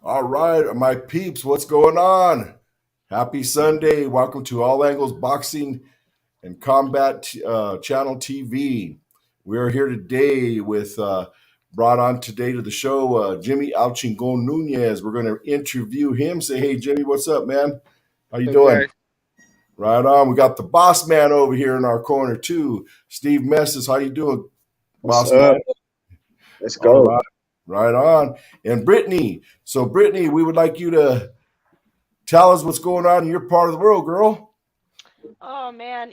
All right, my peeps, what's going on? Happy Sunday. Welcome to All Angles Boxing and Combat Channel TV. We are here today with, brought on today to the show, Jimmie Chingon Nunez. We're going to interview him. Say, hey, Jimmie, what's up, man? How you What's up, doing? guys? Right on. We got the boss man over here in our corner, too. Steve Mestas, how you doing, What's boss up? man? Let's All go. right. Right on. And Brittany. So, Brittany, we would like you to tell us what's going on in your part of the world, girl. Oh man,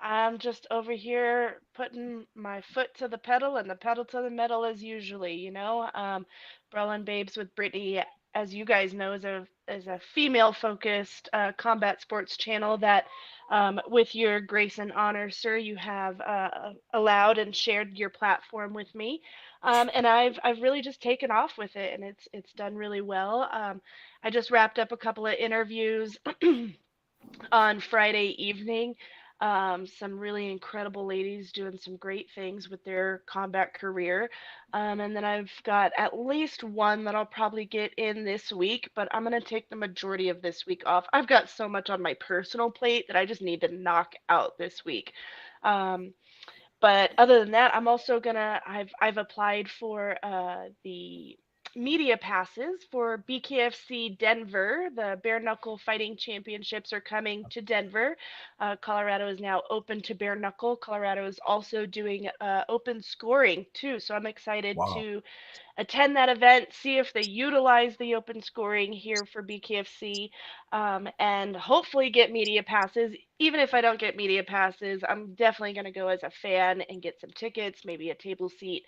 I'm just over here putting my foot to the pedal and the pedal to the metal as usually. Brolin Babes with Brittany, as you guys know, is a female focused combat sports channel that, with your grace and honor, sir, you have allowed and shared your platform with me. And I've really just taken off with it, and it's done really well. I just wrapped up a couple of interviews on Friday evening. Some really incredible ladies doing some great things with their combat career. And then I've got at least one that I'll probably get in this week, but I'm going to take the majority of this week off. I've got so much on my personal plate that I just need to knock out this week. Um, but other than that, I'm also gonna I've applied for the media passes for BKFC Denver. The bare knuckle fighting championships are coming to Denver. Colorado is now open to bare knuckle. Colorado is also doing open scoring too, so I'm excited Wow. to attend that event, see if they utilize the open scoring here for BKFC, and hopefully get media passes. Even if I don't get media passes, I'm definitely going to go as a fan and get some tickets, maybe a table seat,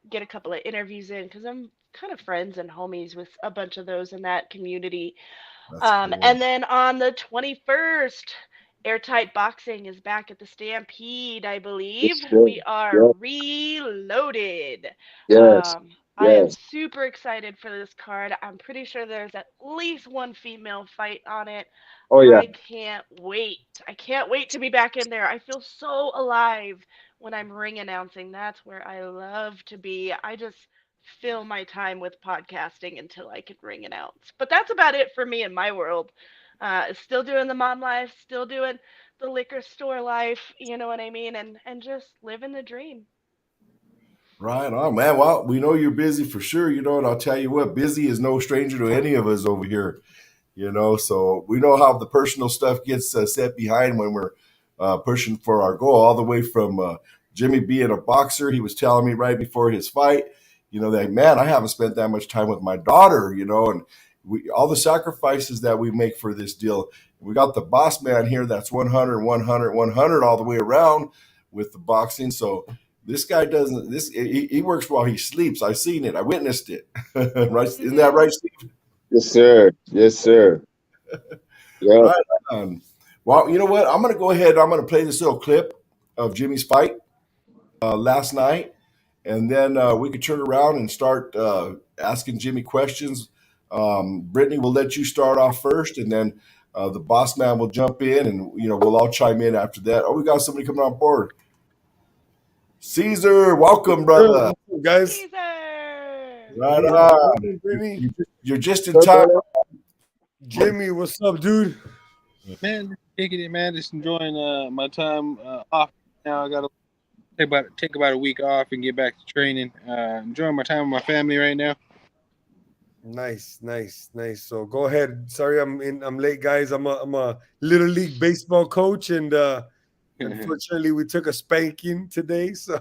get a couple of interviews in because I'm kind of friends and homies with a bunch of those in that community. That's cool. And then on the 21st, Airtight Boxing is back at the Stampede, I believe. Yes, sir. We are Yep. reloaded. Yes. I am Yes. super excited for this card. I'm pretty sure there's at least one female fight on it. Oh yeah. I can't wait. I can't wait to be back in there. I feel so alive when I'm ring announcing. That's where I love to be. I just fill my time with podcasting until I can ring announce. But that's about it for me in my world. Still doing the mom life, still doing the liquor store life, you know what I mean, and just living the dream. Right on, man. Well, we know you're busy for sure, and I'll tell you what, busy is no stranger to any of us over here, so we know how the personal stuff gets set behind when we're pushing for our goal, all the way from Jimmie being a boxer. He was telling me right before his fight, that, man, I haven't spent that much time with my daughter, and all the sacrifices that we make for this deal. We got the boss man here that's 100, 100, 100 all the way around with the boxing. So this guy doesn't, he works while he sleeps. I've seen it. I witnessed it. Right? Isn't that Hmm. right, Steve? Yes, sir. Yes, sir. Yep. Right. Well, you know what? I'm going to go ahead. I'm going to play this little clip of Jimmie's fight last night, and then we could turn around and start asking Jimmie questions. Brittany will let you start off first, and then the boss man will jump in, and we'll all chime in after that. Oh, we got somebody coming on board. Caesar, welcome, brother. What's up, guys? Caesar! Right Hey, what's on. up, Brittany? You're just in What's time. up, brother? Jimmie, what's up, dude? Man, just kicking it, man. Just enjoying my time off now. I gotta take about a week off and get back to training. Enjoying my time with my family right now. Nice, nice, nice. So go ahead. Sorry, I'm late, guys. I'm a little league baseball coach, and unfortunately, we took a spanking today. So,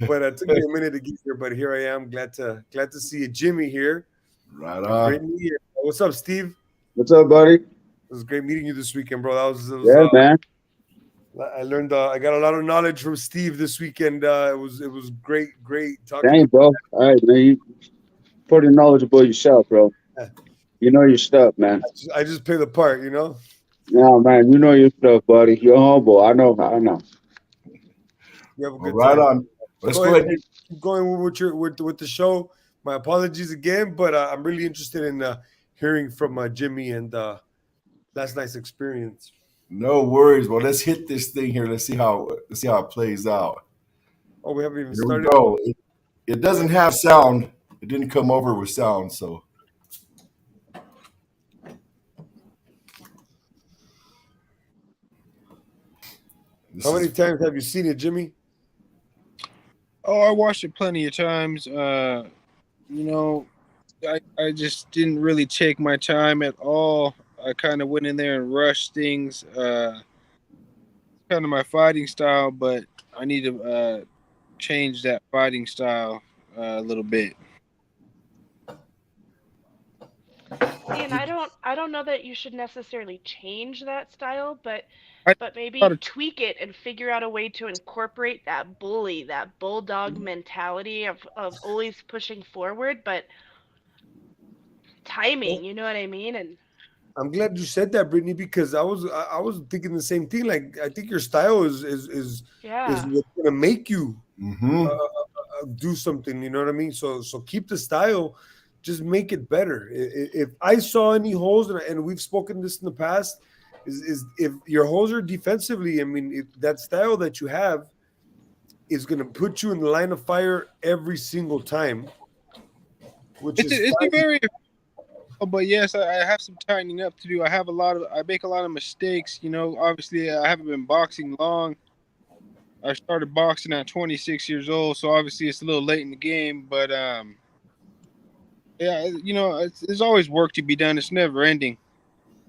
but it took me a minute to get here. But here I am. Glad to see you, Jimmie here, Right and on. Brittany. What's up, Steve? What's up, buddy? It was great meeting you this weekend, bro. That was Yeah, man. I learned. I got a lot of knowledge from Steve this weekend. It was great talking to Dang, bro. All right, man. You pretty knowledgeable yourself, bro. you. You know your stuff, man. I just play the part, you know. No, man. You know your stuff, buddy. You're humble. I know. I know. You have a Well, good right time. on. Let's Go go ahead, ahead. keep going with with the show. My apologies again, but I'm really interested in hearing from Jimmie and last night's experience. No worries. Well, let's hit this thing here. Let's see how it plays out. Oh, we haven't even Here we started. go. It doesn't have sound. It didn't come over with sound, so. This How many is times have you seen it, Jimmie? Oh, I watched it plenty of times. You know, I just didn't really take my time at all. I kind of went in there and rushed things. Kind of my fighting style, but I need to change that fighting style a little bit. See, and I don't know that you should necessarily change that style, but I maybe thought tweak it and figure out a way to incorporate that bully, that bulldog mentality of always pushing forward, but timing, you know what I mean? And I'm glad you said that, Brittany, because I was thinking the same thing. Like, I think your style is yeah. what's gonna make you mm-hmm. do something. You know what I mean? So keep the style, just make it better. If I saw any holes, and we've spoken this in the past, is if your holes are defensively. I mean, that style that you have is gonna put you in the line of fire every single time, which is it's a fine. very but yes, I have some tightening up to do. I make a lot of mistakes. You know, obviously I haven't been boxing long. I started boxing at 26 years old, so obviously it's a little late in the game. But yeah, you know, there's always work to be done. It's never ending.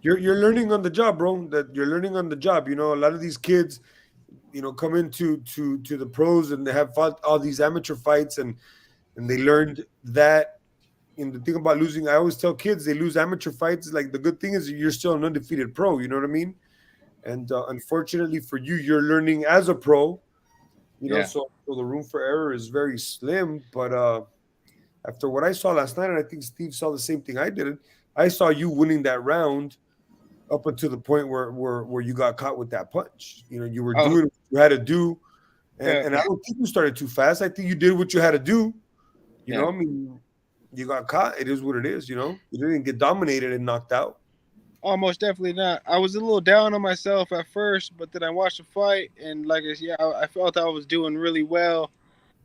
You're learning on the job, bro. That you're learning on the job. You know, a lot of these kids, come into to the pros and they have fought all these amateur fights and they learned that. And the thing about losing, I always tell kids they lose amateur fights. Like, the good thing is you're still an undefeated pro. You know what I mean? And unfortunately for you, you're learning as a pro. Yeah. So the room for error is very slim. But after what I saw last night, and I think Steve saw the same thing I did, I saw you winning that round up until the point where you got caught with that punch. You were Oh, doing what you had to do, and yeah, and I don't think you started too fast. I think you did what you had to do. yeah. I mean, you got caught. It is what it is. You didn't get dominated and knocked out. Almost definitely not. I was a little down on myself at first, but then I watched the fight, and like I said, yeah, I felt I was doing really well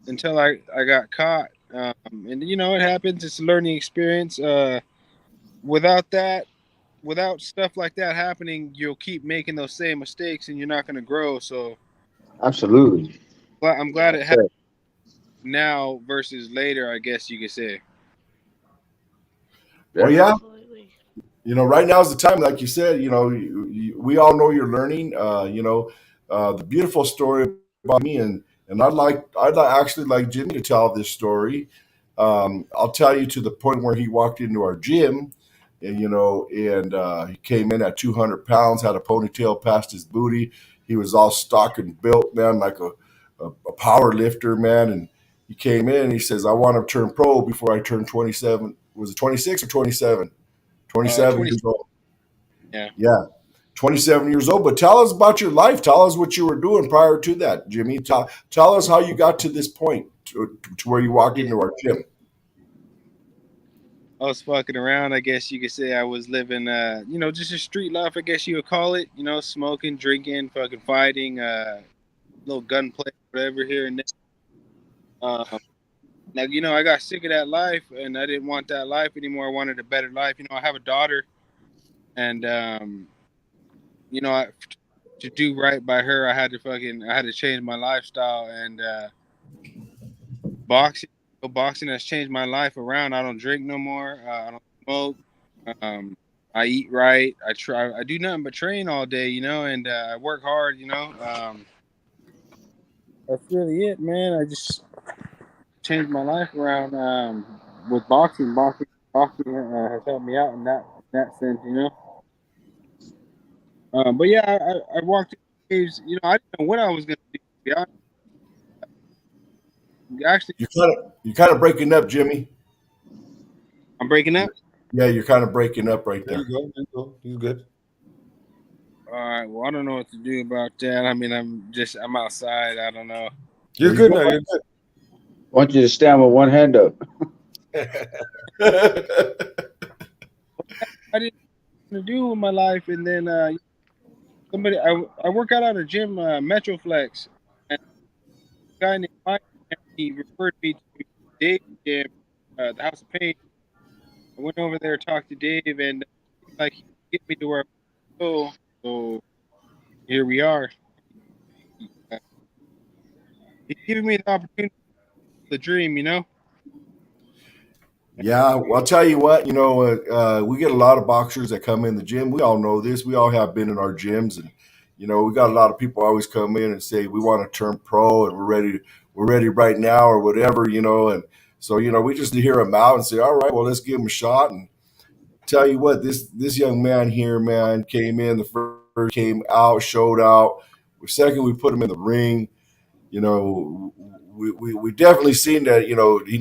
until I got caught. And you know, it happens. It's a learning experience. Without that, without stuff like that happening, you'll keep making those same mistakes, and you're not going to grow. So Absolutely. I'm glad Yeah. it happened now versus later. I guess you could say. Well, Yeah. yeah. Absolutely. Right now is the time, like you said. We all know you're learning. The beautiful story about me, and I'd actually like Jimmie to tell this story. I'll tell you to the point where he walked into our gym, and he came in at 200 pounds, had a ponytail past his booty. He was all stock and built, man, like a power lifter, man. And he came in and he says, "I want to turn pro before I turn 27." Was it 26 or 27? 27 20. years old. Yeah. Yeah, 27 years old. But tell us about your life. Tell us what you were doing prior to that, Jimmie. Tell us how you got to this point, to where you walked Yeah. into our gym. I was fucking around. I guess you could say I was living, just a street life. I guess you would call it. You know, smoking, drinking, fucking fighting, little gunplay, whatever here and there. Now, I got sick of that life, and I didn't want that life anymore. I wanted a better life. I have a daughter, and to do right by her, I had to change my lifestyle, and boxing, boxing has changed my life around. I don't drink no more. I don't smoke. Um, I eat right. I do nothing but train all day, and I work hard. That's really it, man. I just changed my life around with boxing. Boxing has helped me out in that sense, But yeah, I walked in caves. I didn't know what I was gonna do. To be honest. Actually, You're kind of breaking up, Jimmie. I'm breaking up. Yeah, you're kind of breaking up right There you there. go. There you go. He's good. All right. Well, I don't know what to do about that. I mean, I'm outside. I don't know. You're There you good go. now. You're good. I want you to stand with one hand up. I didn't know what to do with my life, and then I work out at a gym, Metroflex, and a guy named Mike, he referred me to Dave Gym, the House of Pain. I went over there, talked to Dave, and like he get me to where I go. So here we are. he's giving me the opportunity, the dream, you know. Yeah, well, I'll tell you what, we get a lot of boxers that come in the gym. We all know this. We all have been in our gyms, and we got a lot of people always come in and say we want to turn pro and we're ready right now or whatever, and so we just hear them out and say, all right, well, let's give them a shot. And tell you what, this young man here, man, came in the first, came out, showed out. The second, we put him in the ring. We definitely seen that, we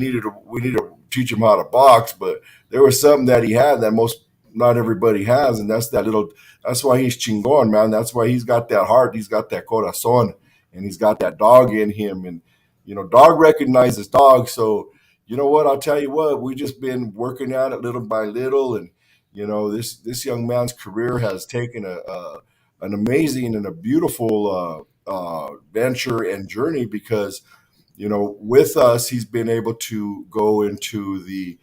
need to teach him how to box, but there was something that he had that not everybody has, and that's why he's Chingon, man. That's why he's got that heart, he's got that corazon, and he's got that dog in him. And, dog recognizes dog. So, you know what, I'll tell you what, we just been working at it little by little. And, this young man's career has taken an amazing and a beautiful venture and journey because with us he's been able to go into the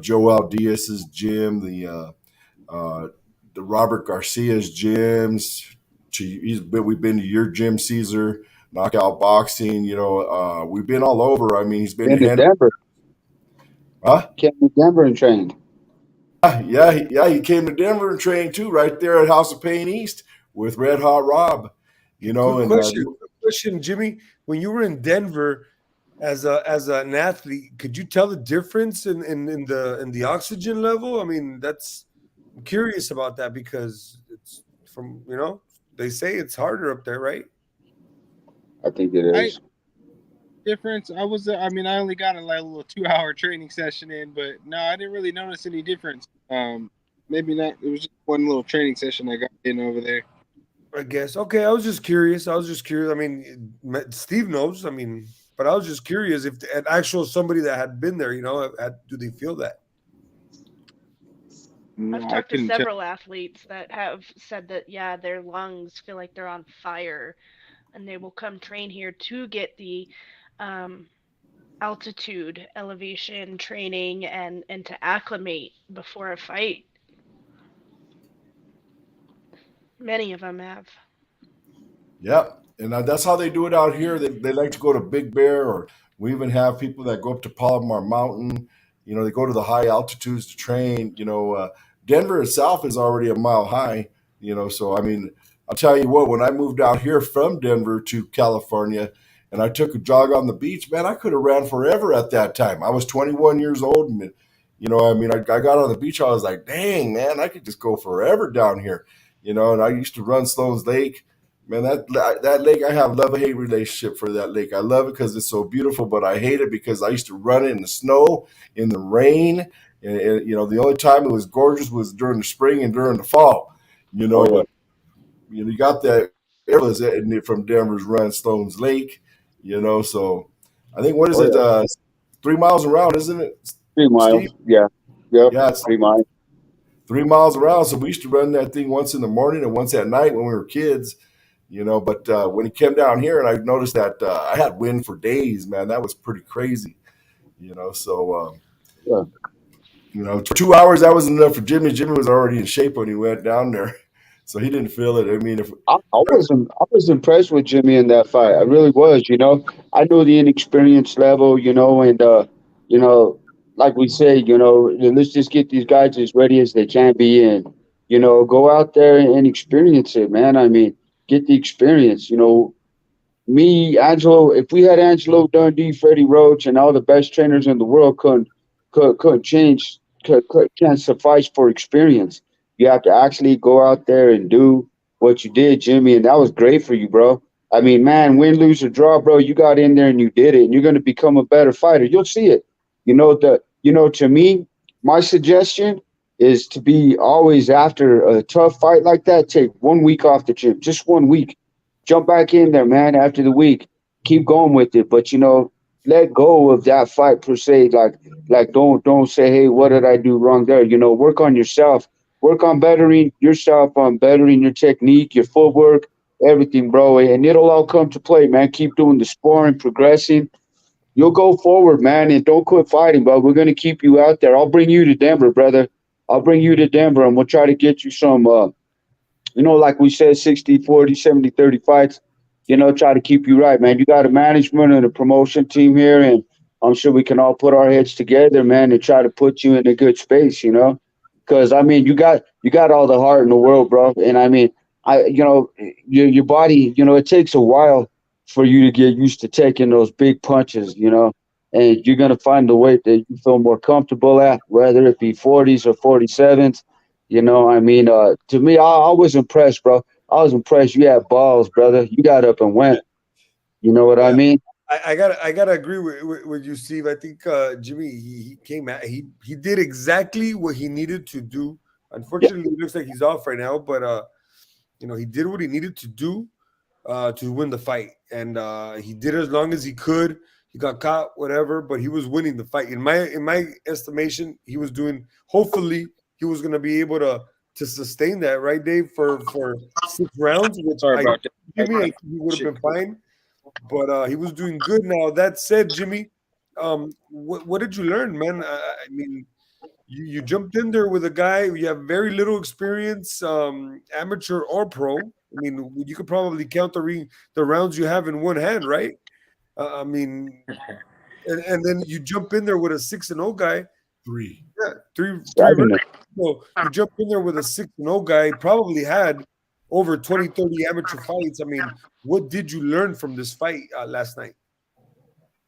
Joel Diaz's gym, the Robert Garcia's gyms. We've been to your gym, Caesar, Knockout Boxing. We've been all over. I mean, he's been in Denver. Huh? Came to Denver and trained. Yeah, he came to Denver and trained too, right there at House of Pain East with Red Hot Rob. Quick question, Jimmie. When you were in Denver as an athlete, could you tell the difference in the oxygen level? I mean, I'm curious about that because it's from they say it's harder up there, right? I think it is. Difference. I only got a little 2-hour training session in, but no, I didn't really notice any difference. Maybe not. It was just one little training session I got in over there. I guess. Okay, I was just curious. I mean, Steve knows. I mean, but I was just curious if an actual somebody that had been there, do they feel that? No, I've talked to several athletes that have said that, yeah, their lungs feel like they're on fire, and they will come train here to get the altitude, elevation training, and to acclimate before a fight. Many of them have. Yep. And that's how they do it out here. They like to go to Big Bear, or we even have people that go up to Palomar Mountain. They go to the high altitudes to train. Denver itself is already a mile high, so I mean, I'll tell you what, when I moved out here from Denver to California and I took a jog on the beach, man, I could have ran forever at that time. I was 21 years old. And, I got on the beach. I was like, dang, man, I could just go forever down here, and I used to run Sloan's Lake. Man, that lake, I have love-hate relationship for that lake. I love it because it's so beautiful, but I hate it because I used to run it in the snow, in the rain. And the only time it was gorgeous was during the spring and during the fall. But you got that airless from Denver's run Sloan's Lake. So I think what is it? 3 miles around, isn't it? 3 miles. Steve? Yeah. Yep. Yeah, it's 3 miles. 3 miles around. So we used to run that thing once in the morning and once at night when we were kids. But when he came down here, and I noticed that I had wind for days, man, that was pretty crazy. So. Yeah. 2 hours, that was enough for Jimmie. Jimmie was already in shape when he went down there, so he didn't feel it. I mean, I was impressed with Jimmie in that fight. I really was. I know the inexperience level. And like we say, let's just get these guys as ready as they can be, and go out there and experience it, man. I mean, get the experience. Me, Angelo. If we had Angelo Dundee, Freddie Roach, and all the best trainers in the world, couldn't change, can't suffice for experience. You have to actually go out there and do what you did, Jimmie, and that was great for you, bro. I mean, man, win, lose, or draw, bro, you got in there and you did it, and you're going to become a better fighter. You'll see it. To me, my suggestion is to be always, after a tough fight like that, take 1 week off the gym, just 1 week. Jump back in there, man, after the week. Keep going with it, but let go of that fight per se. Like don't say, hey, what did I do wrong there? Work on yourself. Work on bettering yourself, on bettering your technique, your footwork, everything, bro. And it'll all come to play, man. Keep doing the sparring, progressing. You'll go forward, man, and don't quit fighting, bro. We're gonna keep you out there. I'll bring you to Denver, brother. I'll bring you to Denver, and we'll try to get you some like we said, 60, 40, 70, 30 fights. try to keep you right, man. You got a management and a promotion team here, and I'm sure we can all put our heads together, man, and try to put you in a good space. Because I mean, you got all the heart in the world, bro. And I mean, your body, it takes a while for you to get used to taking those big punches. And you're gonna find the weight that you feel more comfortable at, whether it be 40s or 47s. I mean, to me, I was impressed, bro. I was impressed. You had balls, brother. You got up and went. You know what I Yeah, mean? I gotta agree with you, Steve. I think Jimmie he came at he did exactly what he needed to do. Yeah, Unfortunately, it looks like he's off right now, but he did what he needed to do to win the fight, and he did it as long as he could. He got caught, whatever, but he was winning the fight. In my estimation, he was doing. Hopefully, he was going to be able to sustain that, right, Dave, for 6 rounds, which Sorry about Jimmie, I that. think he would have Shit. been fine. But he was doing good. Now that said, Jimmie, what did you learn, man? I mean, you jumped in there with a guy. You have very little experience, amateur or pro. I mean, you could probably count the rounds you have in one hand, right? I mean, and then you jump in there with a 6-0 guy. Three. Yeah, three seven. rounds. So you jump in there with a 6-0 guy. Probably had over 20, 30 amateur fights. I mean, what did you learn from this fight last night?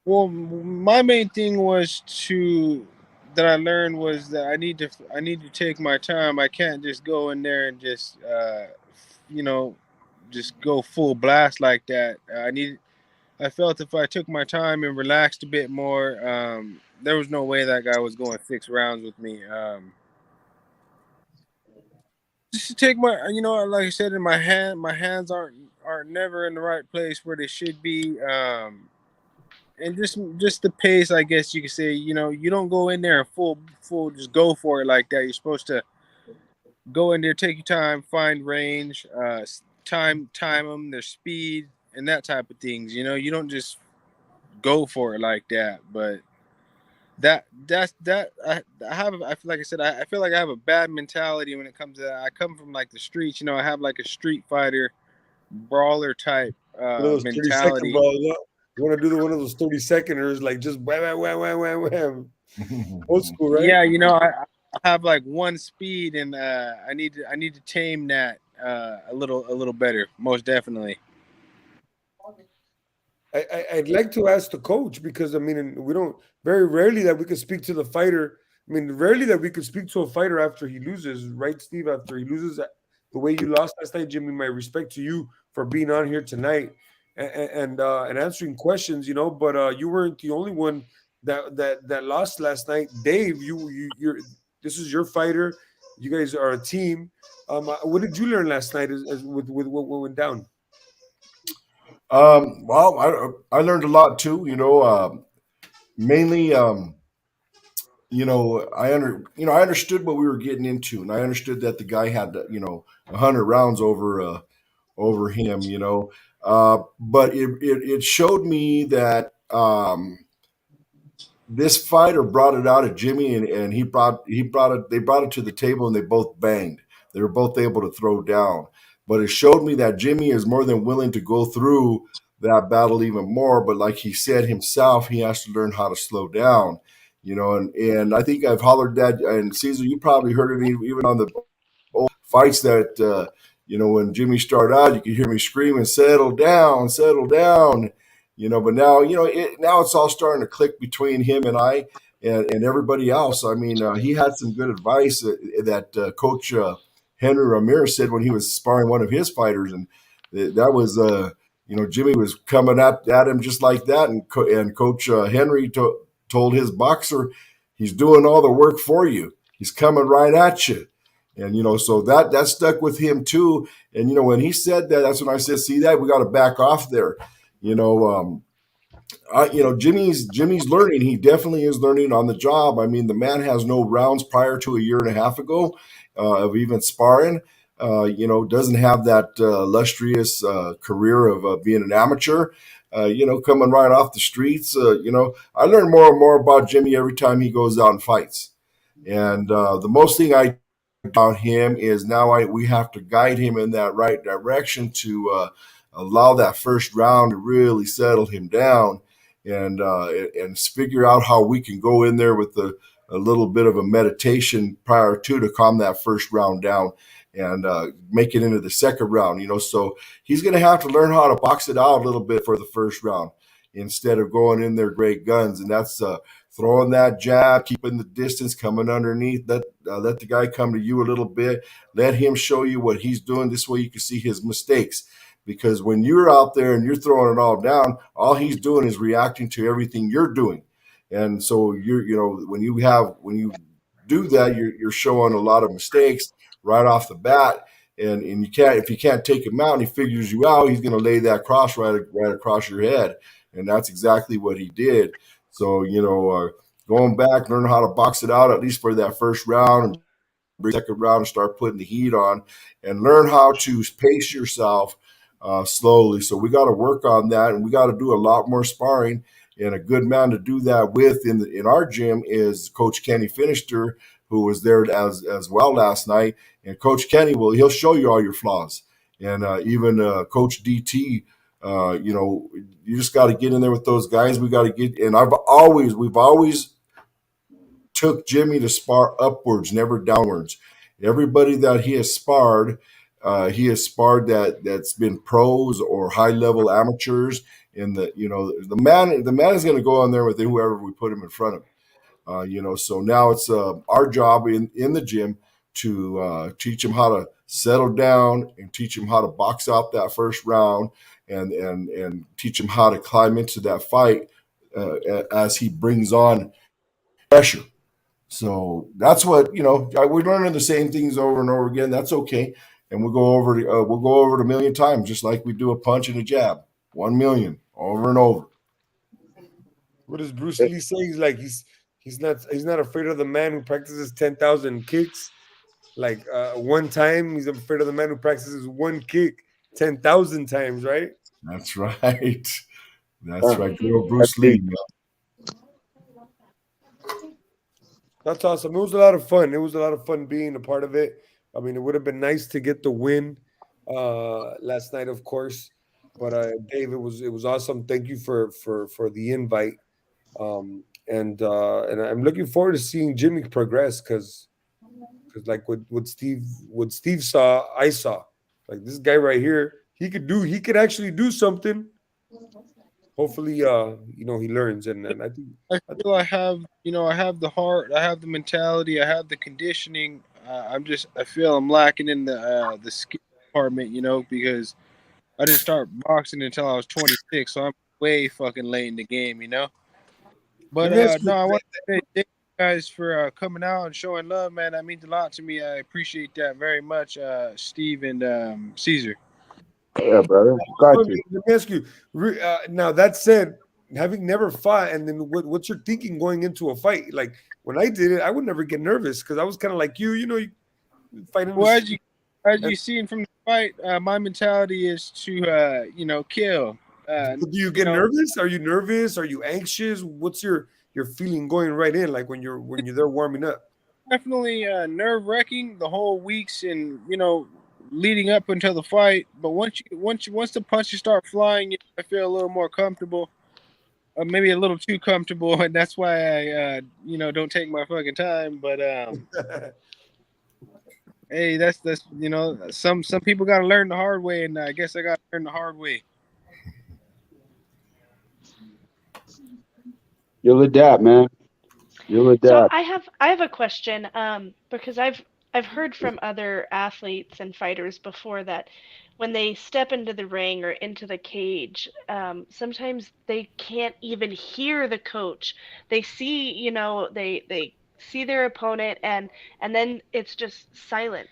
Well, my main thing that I learned was that I need to take my time. I can't just go in there and just you know just go full blast like that. I felt if I took my time and relaxed a bit more, there was no way that guy was going 6 rounds with me. Just to take like I said, in my hands aren't never in the right place where they should be. And just the pace, I guess you could say. You don't go in there and full just go for it like that. You're supposed to go in there, take your time, find range, time them, their speed, and that type of things. You don't just go for it like that. But that I feel like I said I feel like I have a bad mentality when it comes to that. I come from like the streets. I have like a street fighter, brawler type One of those 30-second mentality. balls. You want to do one of those 30-seconders, like just wham, wham, wham, wham, wham, wham. Old school, right? Yeah, I have like one speed, and I need to tame that a little better, most definitely. I'd like to ask the coach because I mean we don't very rarely that we could speak to the fighter. I mean, rarely that we could speak to a fighter after he loses, right, Steve? After he loses the way you lost last night, Jimmie. My respect to you for being on here tonight and answering questions, But you weren't the only one that lost last night, Dave. You're this is your fighter. You guys are a team. What did you learn last night as with what went down? Well, I learned a lot too. Mainly, I understood what we were getting into, and I understood that the guy had 100 rounds over him. But it showed me that this fighter brought it out of Jimmie, and he brought it. They brought it to the table, and they both banged. They were both able to throw down, but it showed me that Jimmie is more than willing to go through that battle even more. But like he said himself, he has to learn how to slow down. And I think I've hollered that. And Caesar, you probably heard it even on the old fights that when Jimmie started out, you could hear me screaming, settle down. But now now it's all starting to click between him and I and everybody else. I mean, he had some good advice that Coach Henry Ramirez said when he was sparring one of his fighters, and that was Jimmie was coming at him just like that, and Coach Henry told his boxer, he's doing all the work for you. He's coming right at you. And so that stuck with him too. And when he said that, that's when I said, see that we got to back off there. You know, Jimmie's learning. He definitely is learning on the job. I mean, the man has no rounds prior to a year and a half ago of even sparring. Doesn't have that illustrious career of being an amateur. Coming right off the streets. I learn more and more about Jimmie every time he goes out and fights. And the most thing I about him is now we have to guide him in that right direction to allow that first round to really settle him down, and figure out how we can go in there with a little bit of a meditation prior to calm that first round down and make it into the second round. So he's going to have to learn how to box it out a little bit for the first round instead of going in there great guns, and that's throwing that jab, keeping the distance, coming underneath. Let the guy come to you a little bit. Let him show you what he's doing. This way you can see his mistakes. Because when you're out there and you're throwing it all down, all he's doing is reacting to everything you're doing. And so when you do that, you're showing a lot of mistakes right off the bat. And if you can't take him out and he figures you out, he's going to lay that cross right across your head. And that's exactly what he did. So, going back, learn how to box it out, at least for that first round, and bring the second round and start putting the heat on, and learn how to pace yourself slowly. So we got to work on that, and we got to do a lot more sparring. And a good man to do that with in our gym is Coach Kenny Finister, who was there as well last night. And Coach Kenny he'll show you all your flaws. And even Coach DT, you just got to get in there with those guys. We got to get, and we've always took Jimmie to spar upwards, never downwards. Everybody that he has sparred that's been pros or high level amateurs. And the man is going to go on there with whoever we put him in front of. So now it's our job in the gym to teach him how to settle down and teach him how to box out that first round, and teach him how to climb into that fight as he brings on pressure. So that's what we're learning the same things over and over again. That's okay, and we'll go over it a million times, just like we do a punch and a jab, 1 million over and over. What does Bruce Lee say? He's like he's not afraid of the man who practices 10,000 kicks. Like one time, he's afraid of the man who practices one kick 10,000 times, right? That's right. That's right. Good old Bruce Lee, man. That's awesome. It was a lot of fun. It was a lot of fun being a part of it. I mean, it would have been nice to get the win last night, of course. But Dave, it was awesome. Thank you for the invite. And I'm looking forward to seeing Jimmie progress because like what Steve saw, I saw. Like this guy right here, he could actually do something. Hopefully, he learns, and I think I have the heart, I have the mentality, I have the conditioning. I feel I'm lacking in the skill department, because I didn't start boxing until I was 26, so I'm way fucking late in the game, But no, I want to say thank you guys for coming out and showing love, man. That means a lot to me. I appreciate that very much, Steve and Caesar. Yeah, brother. Got you. Let me ask you. Now that said, having never fought, and then what's your thinking going into a fight? Like when I did it, I would never get nervous because I was kind of like you fighting. Well, as you seen from the fight, my mentality is to kill. Do you get nervous? Are you nervous? Are you anxious? What's your feeling going right in? Like when you're there warming up? Definitely nerve-wracking the whole weeks and leading up until the fight. But once the punches start flying, I feel a little more comfortable, maybe a little too comfortable, and that's why I don't take my fucking time. But hey, that's some people got to learn the hard way, and I guess I got to learn the hard way. You'll adapt, man. You'll adapt. So I have a question because I've heard from other athletes and fighters before that when they step into the ring or into the cage, sometimes they can't even hear the coach. They see, they see their opponent and then it's just silence.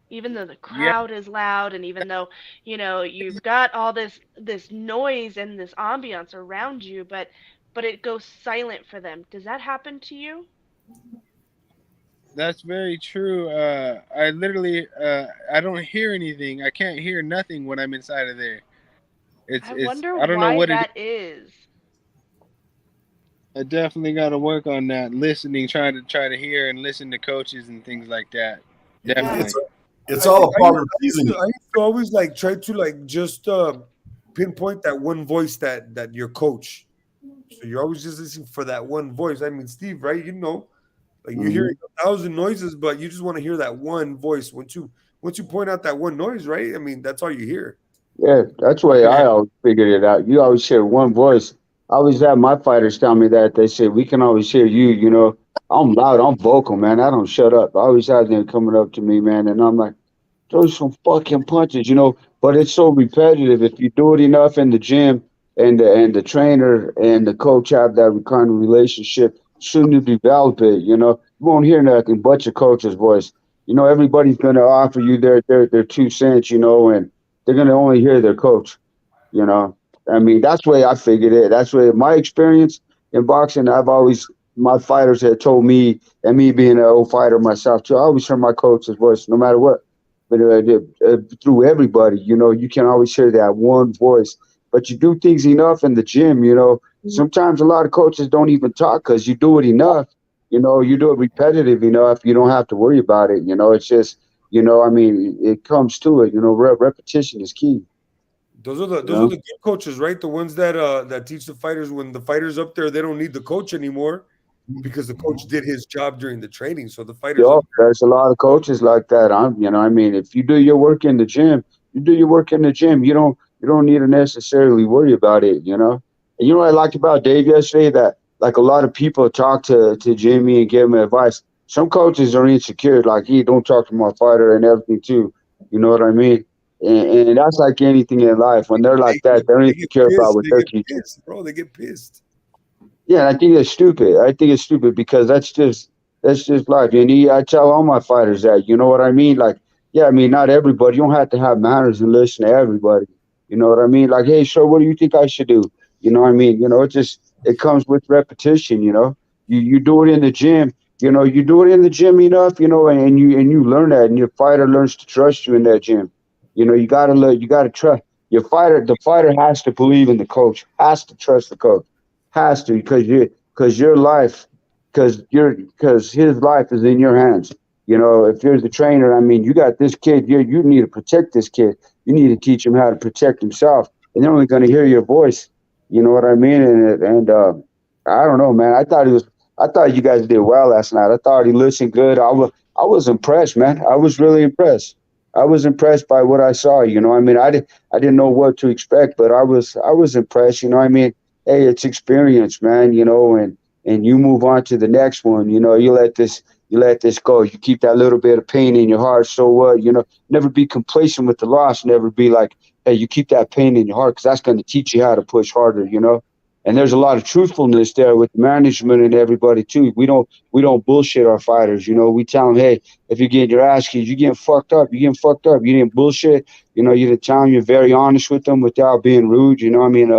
Even though the crowd is loud and even though, you've got all this noise and this ambiance around you, but it goes silent for them. Does that happen to you? That's very true. I literally, I don't hear anything. I can't hear nothing when I'm inside of there. I wonder I don't know why what that is. I definitely got to work on that. Listening, trying to hear and listen to coaches and things like that. Definitely. It's all a part of reasoning. I used to always try to just pinpoint that one voice that your coach. So you're always just listening for that one voice. I mean, Steve, right? Like you hear Mhm. 1,000 noises, but you just want to hear that one voice. Once you point out that one noise, right? I mean, that's all you hear. Yeah, that's the way Yeah. I always figured it out. You always hear one voice. I always have my fighters tell me that. They say, we can always hear you, you know. I'm loud, I'm vocal, man. I don't shut up. I always have them coming up to me, man, and I'm like, throw some fucking punches, you know. But it's so repetitive. If you do it enough in the gym and the trainer and the coach have that kind of relationship, soon you develop it, you know. You won't hear nothing but your coach's voice. You know, everybody's gonna offer you their 2 cents, you know, and they're gonna only hear their coach, you know. I mean, that's the way I figured it. That's the way my experience in boxing, I've always my fighters had told me, and me being an old fighter myself too, I always hear my coach's voice no matter what. But through everybody, you know, you can always hear that one voice. But you do things enough in the gym, you know. Sometimes a lot of coaches don't even talk because you do it enough. You know, you do it repetitive enough, you don't have to worry about it. You know, it's just, you know, I mean, it comes to it. You know, repetition is key. You Those are know. the good coaches, right? The ones that teach the fighters when the fighters up there, they don't need the coach anymore because the coach did his job during the training. So the fighters Yo, up there's a lot of coaches like that. You know, I mean, if you do your work in the gym, you do your work in the gym. You don't need to necessarily worry about it. You know, and you know what I liked about Dave yesterday that like a lot of people talk to Jimmie and give him advice. Some coaches are insecure, like he don't talk to my fighter and everything too. You know what I mean? And that's like anything in life. When they're like that, they're they get insecure about pissed. what They they're get teaching. pissed, bro. They get pissed. Yeah, and I think it's stupid. I think it's stupid because that's just life. And I tell all my fighters that. You know what I mean? Like, yeah, I mean, not everybody. You don't have to have manners and listen to everybody. You know what I mean? Like, hey, sir, what do you think I should do? You know what I mean? You know, it comes with repetition. You know, you do it in the gym. You know, you do it in the gym enough. You know, and you learn that, and your fighter learns to trust you in that gym. You know, you gotta trust your fighter. The fighter has to believe in the coach. Has to trust the coach has to because your life because his life is in your hands. You know, if you're the trainer, I mean, you got this kid. You need to protect this kid. You need to teach him how to protect himself, and they're only going to hear your voice. You know what I mean? And I don't know, man. I thought you guys did well last night. I thought he listened good. I was impressed, man. I was really impressed. I was impressed by what I saw. You know, I mean, I didn't know what to expect, but I was impressed. You know, I mean, hey, it's experience, man, you know, and you move on to the next one, you know, you let this go. You keep that little bit of pain in your heart. So what, you know, never be complacent with the loss. Never be like, hey, you keep that pain in your heart because that's going to teach you how to push harder, you know. And there's a lot of truthfulness there with management and everybody too. We don't bullshit our fighters, you know. We tell them, hey, if you're getting your ass kicked, you're getting fucked up. You're getting fucked up. You didn't bullshit. You know, you didn't tell them. You're very honest with them without being rude. You know, I mean,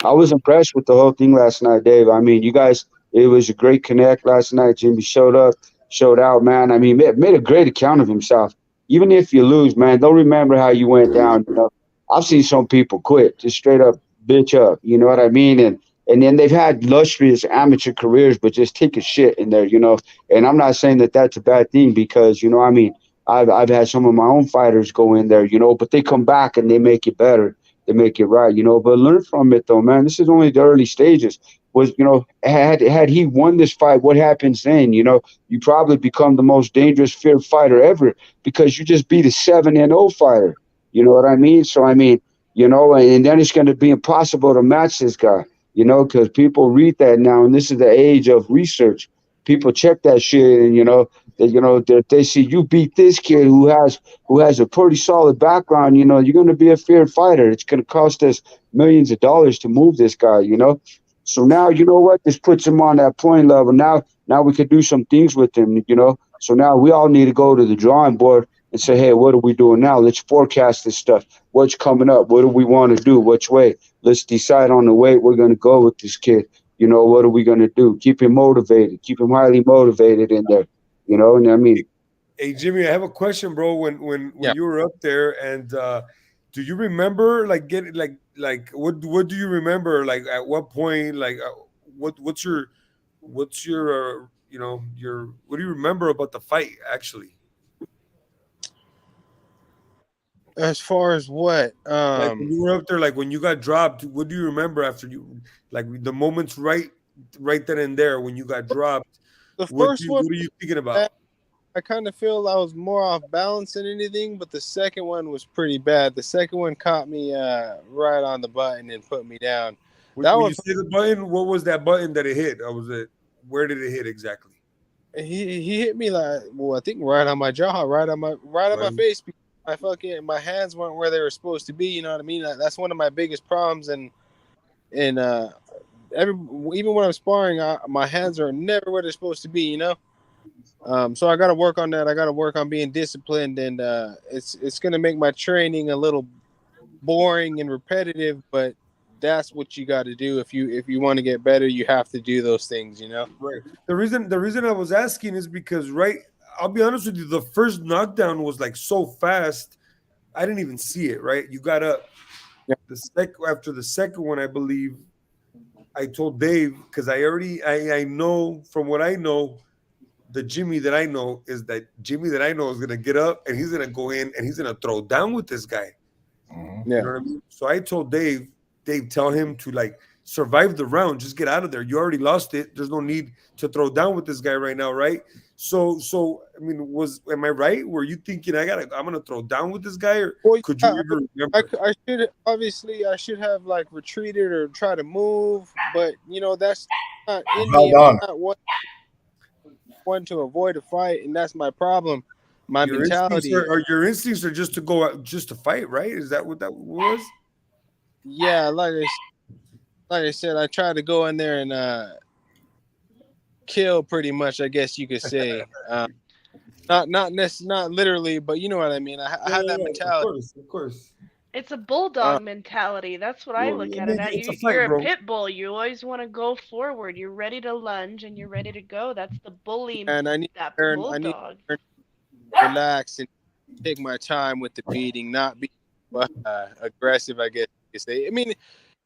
I was impressed with the whole thing last night, Dave. I mean, you guys, it was a great connect last night. Jimmie showed up, showed out, man. I mean, made a great account of himself. Even if you lose, man, don't remember how you went down. You know, I've seen some people quit, just straight up bitch up. You know what I mean? And then they've had illustrious amateur careers, but just take a shit in there, you know. And I'm not saying that that's a bad thing because, you know, I mean, I've had some of my own fighters go in there, you know, but they come back and they make it better, they make it right, you know. But learn from it though, man. This is only the early stages. Was, you know, had he won this fight, what happens then? You know, you probably become the most dangerous feared fighter ever because you just beat a 7-0 fighter. You know what I mean? So I mean, you know, and then it's going to be impossible to match this guy. You know, because people read that now, and this is the age of research. People check that shit, and that they see you beat this kid who has a pretty solid background. You know, you're going to be a feared fighter. It's going to cost us millions of dollars to move this guy. You know, so now you know what? This puts him on that point level. Now we could do some things with him. You know, so now we all need to go to the drawing board and say, hey, what are we doing now? Let's forecast this stuff. What's coming up? What do we want to do? Which way? Let's decide on the way we're going to go with this kid. You know, what are we going to do? Keep him motivated. Keep him highly motivated in there. You know, and I mean, Hey Jimmy, I have a question, bro. When Yeah. you were up there, and do you remember like getting like what do you remember like at what point like what's your your what do you remember about the fight actually? As far as what? Like when you were up there, like when you got dropped, what do you remember after you, like the moments right then and there when you got dropped? The first one, What are you thinking about? I kind of feel I was more off balance than anything, but the second one was pretty bad. The second one caught me right on the button and put me down. That When one, you say the button, what was that button that it hit? Was it, where did it hit exactly? he hit me like, well, I think right on my jaw, right on my Right. face. My hands weren't where they were supposed to be. You know what I mean? That's one of my biggest problems. And every even when I'm sparring, my hands are never where they're supposed to be. You know. So I got to work on that. I got to work on being disciplined, and it's gonna make my training a little boring and repetitive, but that's what you got to do if you want to get better. You have to do those things, you know. Right. The reason I was asking is because, right, I'll be honest with you, the first knockdown was like so fast, I didn't even see it. Right, you got up Yeah. after the second one, I believe. I told Dave because I know from what I know, the Jimmie that I know is gonna get up and he's gonna go in and he's gonna throw down with this guy. You Yeah. know what I mean? So I told Dave, tell him to like survive the round, just get out of there. You already lost it. There's no need to throw down with this guy right now, right? So I mean, am I right? Were you thinking I'm gonna throw down with this guy, or Well, could you yeah, even remember? I should have like retreated or try to move, but you know that's not in Held me. on. I'm not one to avoid a fight, and that's my problem. My Your instincts mentality. are just to go out, just to fight, right? Is that what that was? Yeah, like I said, I try to go in there and kill pretty much. I guess you could say. Not literally, but you know what I mean. I Yeah, have yeah, that yeah. Of mentality. course, of course. It's a Uh, bulldog mentality. That's what I Well, look I at it mean, at. it's a You're fight, a bro. pit bull. You always want to go forward. You're ready to lunge and you're ready to go. That's the bully, and that I need to bulldog. learn to relax and take my time with the beating, not be aggressive. I guess you could say. I mean,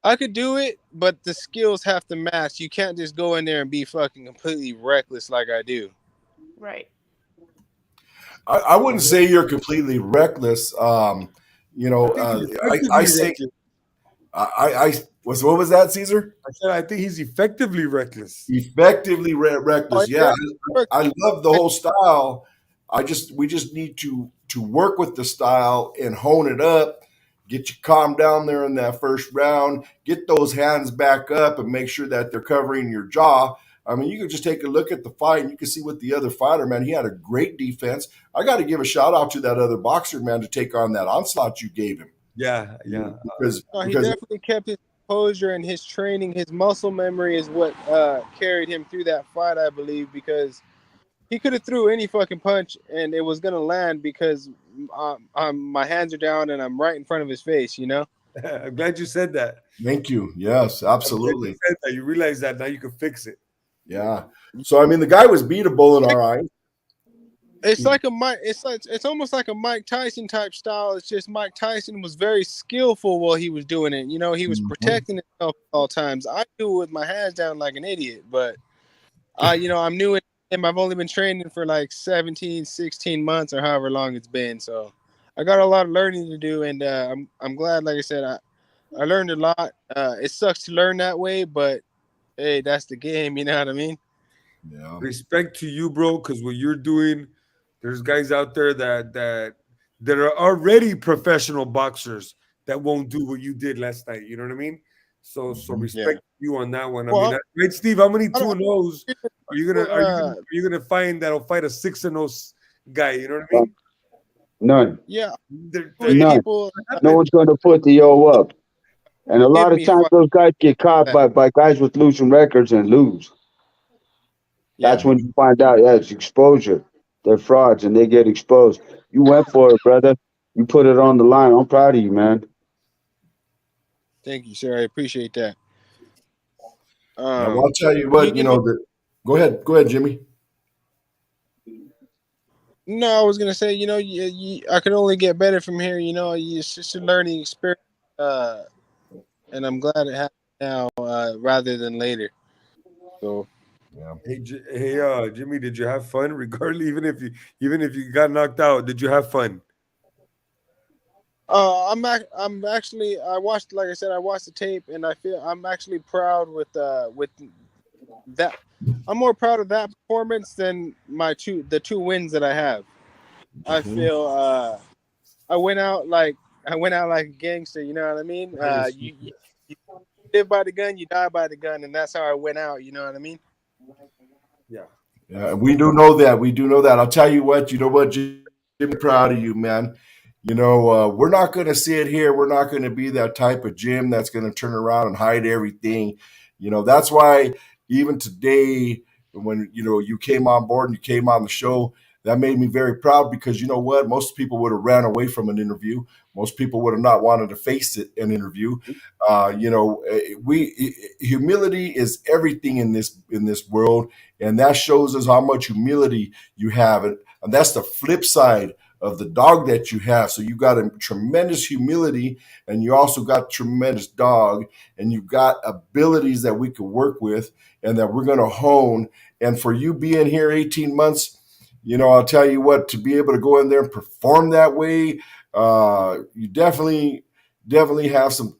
I could do it, but the skills have to match. You can't just go in there and be fucking completely reckless like I do. Right. I wouldn't say you're completely reckless. I think he's I effectively say reckless. I what was that, Caesar? I said I think he's effectively reckless. Effectively Oh, reckless. Yeah, yeah, I love the whole style. We just need to work with the style and hone it up. Get you calm down there in that first round. Get those hands back up and make sure that they're covering your jaw. I mean, you can just take a look at the fight and you can see with the other fighter, man. He had a great defense. I got to give a shout out to that other boxer, man, to take on that onslaught you gave him. Yeah, yeah. he Because definitely kept his composure and his training. His muscle memory is what carried him through that fight, I believe, because he could have threw any fucking punch and it was gonna land because my hands are down and I'm right in front of his face. You know. I'm glad you said that. thank you. Yes, I'm glad you absolutely. said that. You realize that now you can fix it. Yeah. So I mean, the guy was beatable in our eyes. It's like a Mike. It's almost like a Mike Tyson type style. It's just Mike Tyson was very skillful while he was doing it. You know, he was protecting himself at all times. I do it with my hands down like an idiot, but I'm new in him. I've only been training for like 17, 16 months or however long it's been. So I got a lot of learning to do, and I'm glad. Like I said, I learned a lot. It sucks to learn that way, but hey, that's the game. You know what I mean? Yeah. Respect to you, bro, because what you're doing, there's guys out there that are already professional boxers that won't do what you did last night. You know what I mean? So Yeah. respect you on that one. I Well, mean, right, Steve? How many I don't. 2-0s are you gonna are you gonna find that'll fight a 6-0 guy? You know what I mean? None. Yeah, They're- with None. people No one's going to put the yo up. And a give lot of me times fight. those guys get caught by guys with losing records and lose. That's Yeah. when you find out, yeah, it's exposure. They're frauds and they get exposed. You went for it, brother. You put it on the line. I'm proud of you, man. Thank you, sir. I appreciate that. Yeah. Well, I'll tell you You, what. you know, Go ahead, Jimmy. no, I was gonna say, I can only get better from here. It's just a learning experience, and I'm glad it happened now rather than later. So Yeah. Hey, Jimmy, did you have fun? Regardless, even if you got knocked out, did you have fun? I'm actually I watched, like I said, I watched the tape, and I feel I'm actually proud with that. I'm more proud of that performance than the two wins that I have. I Mhm. feel I went out like I went out like a gangster. You know what I mean? You live by the gun, you die by the gun, and that's how I went out. You know what I mean? Yeah. Yeah, we do know that. We do know that. I'll tell you what. You know what, Jimmy, proud of you, man. We're not going to sit here. We're not going to be that type of gym that's going to turn around and hide everything. That's why even today, when you came on board and you came on the show, that made me very proud because you know what? Most people would have ran away from an interview. Most people would have not wanted to face an interview. Humility is everything in this world, and that shows us how much humility you have, and that's the flip side of the dog that you have. So you got a tremendous humility, and you also got tremendous dog, and you've got abilities that we can work with and that we're going to hone. And for you being here 18 months, I'll tell you what, to be able to go in there and perform that way, you definitely have some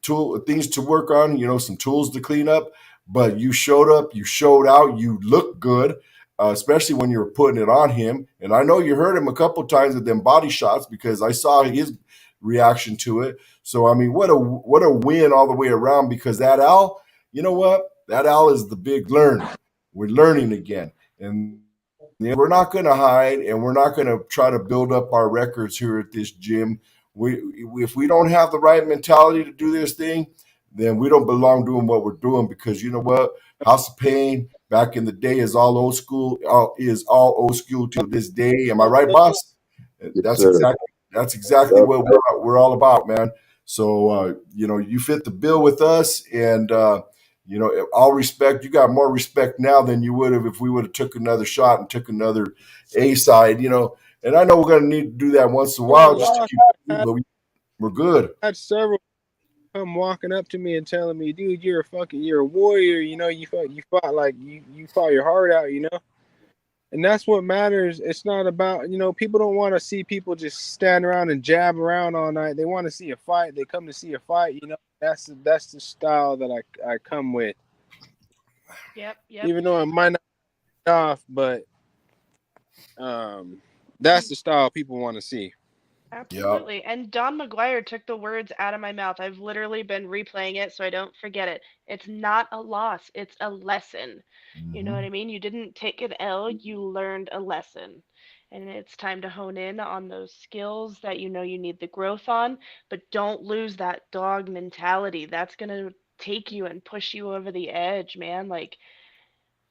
things to work on, some tools to clean up. But you showed up, you showed out, you look good, especially when you were putting it on him. And I know you heard him a couple times with them body shots because I saw his reaction to it. So I mean, what a win all the way around, because that Al, you know what? That Al is the big learn. We're learning again. And we're not going to hide, and we're not going to try to build up our records here at this gym. If we don't have the right mentality to do this thing, then we don't belong doing what we're doing, because you know what? House of Pain back in the day is all old school. Is all old school to this day. Am I right, boss? Yes, That's sir. exactly Yep. what we're all about, man. So you fit the bill with us, and all respect. You got more respect now than you would have if we would have took another shot and took another A side. And I know we're going to need to do that once in a while just to keep. But we're good. I had several come walking up to me and telling me, "Dude, you're a warrior. You fought like you fought your heart out. And that's what matters. It's not about people don't want to see people just stand around and jab around all night. They want to see a fight. They come to see a fight. That's the style that I come with. Yep, yep. Even though it might not be off, but that's the style people want to see. Yeah. Absolutely. And Don McGuire took the words out of my mouth. I've literally been replaying it so I don't forget it. It's not a loss, it's a lesson. You know what Hmm. I mean? You didn't take an L, you learned a lesson. And it's time to hone in on those skills that you know you need the growth on, but don't lose that dog mentality. That's going to take you and push you over the edge, man. Like,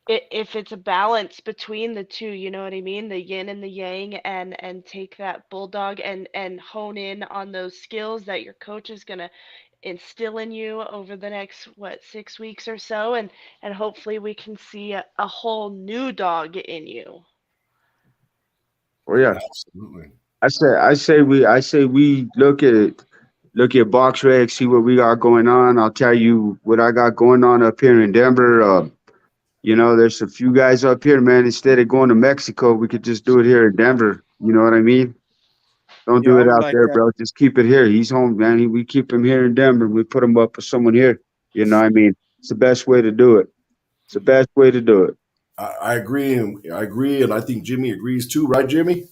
if it's a balance between the two, you know what I mean, the yin and the yang, and take that bulldog and hone in on those skills that your coach is going to instill in you over the next 6 weeks or so, and hopefully we can see a whole new dog in you. Oh yeah. Absolutely. I say we look at box rec, see what we got going on. I'll tell you what I got going on up here in Denver. There's a few guys up here, man. Instead of going to Mexico, we could just do it here in Denver. You know what I mean? Don't Yeah, do I it would out like there, that. bro. Just keep it here. He's home, man. We keep him here in Denver. We put him up with someone here. You know what I mean? It's the best way to do it. It's the best way to do it. I agree, and I think Jimmy agrees too, right, Jimmy?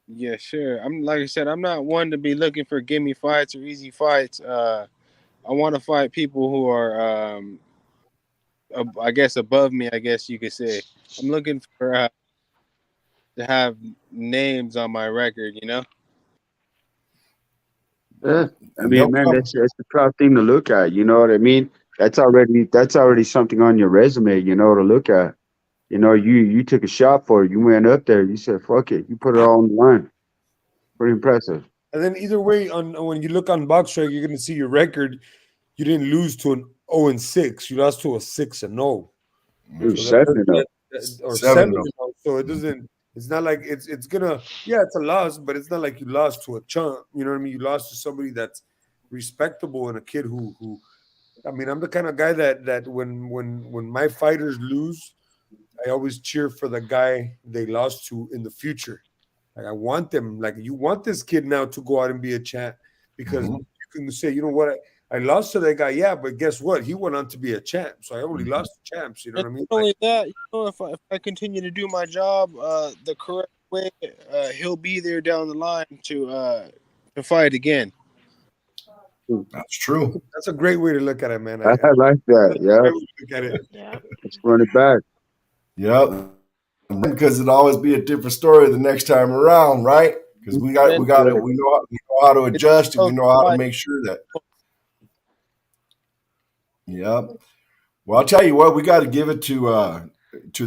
Yeah, sure. I'm like I said, I'm not one to be looking for gimme fights or easy fights. I want to fight people who are, I guess, above me. I guess you could say. I'm looking for to have names on my record. Yeah. I And they'll mean, man, come. that's a proud thing to look at. You know what I mean? That's already something on your resume. To look at. You took a shot for it. You went up there. You said, "Fuck it." You put it all on the line. Pretty impressive. And then either way, on when you look on box track, you're gonna see your record. You didn't lose to an 0-6. You lost to a 6-0. It was So Mhm. 7-0. or 7 seven. of So it doesn't. It's not like it's gonna. Yeah, it's a loss, but it's not like you lost to a chump. You know what I mean? You lost to somebody that's respectable and a kid who. I mean, I'm the kind of guy that when my fighters lose, I always cheer for the guy they lost to in the future. Like I want them. Like you want this kid now to go out and be a champ because Mhm. you can say, you know what, I lost to that guy. Yeah, but guess what? He went on to be a champ. So I only lost to champs. You know what I And mean? not only that, if I continue to do my job the correct way, he'll be there down the line to fight again. That's true. That's a great way to look at it, man. I like that. That's a Yeah, great way to look at it. Yep. let's run it back. Yep. Because it'll always be a different story the next time around, right? Because we know how to adjust, and we know how to make sure that. Yep. Well, I'll tell you what, we got to give it to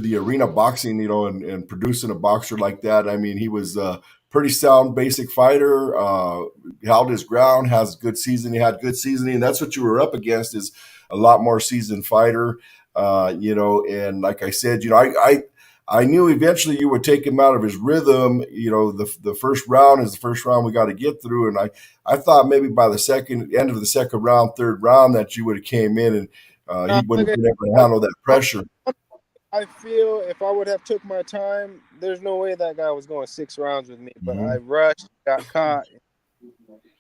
the arena boxing, and producing a boxer like that. I mean, he was a pretty sound, basic fighter. Held his ground, has good season. He had good seasoning. And that's what you were up against, is a lot more seasoned fighter. And like I said, I knew eventually you would take him out of his rhythm. The first round is the first round we got to get through, and I thought maybe by the end of the second round, third round, that you would have came in and he wouldn't have been able to handle that pressure. I feel if I would have took my time, there's no way that guy was going 6 rounds with me. But I rushed, got caught.